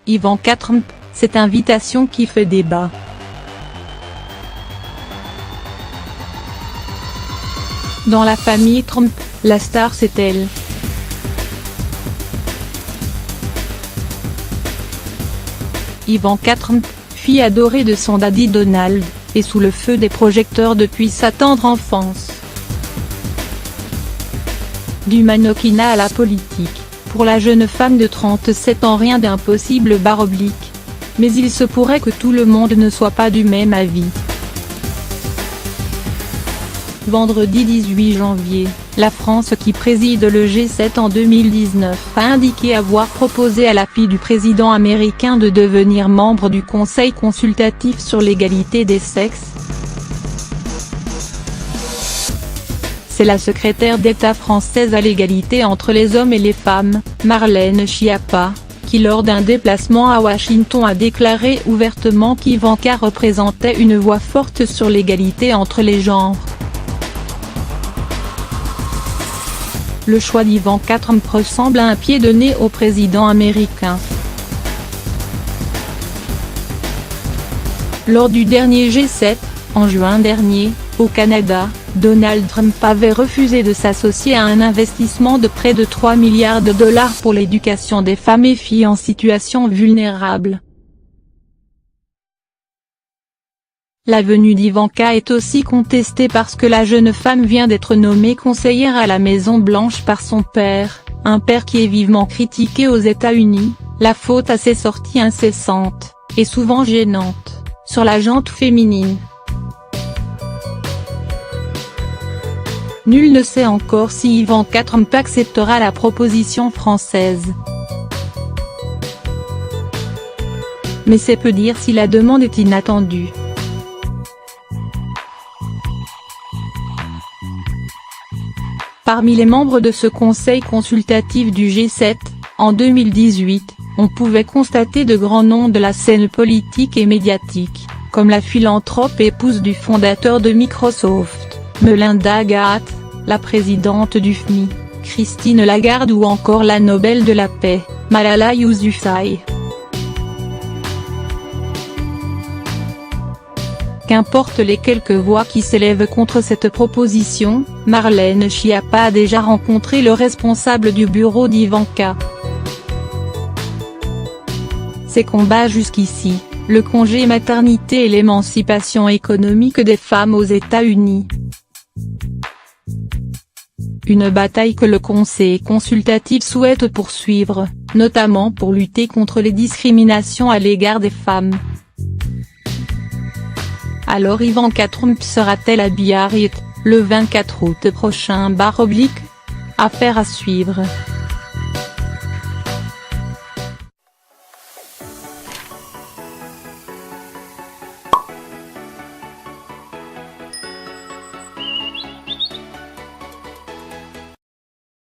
Ivanka Trump, cette invitation qui fait débat. Dans la famille Trump, la star c'est elle. Ivanka Trump, fille adorée de son daddy Donald, est sous le feu des projecteurs depuis sa tendre enfance. Du mannequinat à la politique, pour la jeune femme de 37 ans rien d'impossible /. Mais il se pourrait que tout le monde ne soit pas du même avis. Vendredi 18 janvier, la France qui préside le G7 en 2019 a indiqué avoir proposé à la fille du président américain de devenir membre du Conseil consultatif sur l'égalité des sexes. C'est la secrétaire d'État française à l'égalité entre les hommes et les femmes, Marlène Schiappa, qui lors d'un déplacement à Washington a déclaré ouvertement qu'Ivanka représentait une voix forte sur l'égalité entre les genres. Le choix d'Ivanka Trump ressemble à un pied de nez au président américain. Lors du dernier G7, en juin dernier, au Canada, Donald Trump avait refusé de s'associer à un investissement de près de 3 milliards de dollars pour l'éducation des femmes et filles en situation vulnérable. La venue d'Ivanka est aussi contestée parce que la jeune femme vient d'être nommée conseillère à la Maison-Blanche par son père, un père qui est vivement critiqué aux États-Unis, la faute à ses sorties incessantes, et souvent gênantes, sur la gente féminine. Nul ne sait encore si Ivanka Trump acceptera la proposition française. Mais c'est peu dire si la demande est inattendue. Parmi les membres de ce conseil consultatif du G7, en 2018, on pouvait constater de grands noms de la scène politique et médiatique, comme la philanthrope épouse du fondateur de Microsoft, Melinda Gates, la présidente du FMI, Christine Lagarde ou encore la Nobel de la paix, Malala Yousafzai. Qu'importe les quelques voix qui s'élèvent contre cette proposition, Marlène Schiappa a déjà rencontré le responsable du bureau d'Ivanka. Ses combats jusqu'ici, le congé maternité et l'émancipation économique des femmes aux États-Unis. Une bataille que le Conseil consultatif souhaite poursuivre, notamment pour lutter contre les discriminations à l'égard des femmes. Alors Ivanka Trump sera-t-elle à Biarritz, le 24 août prochain /? Affaire à suivre.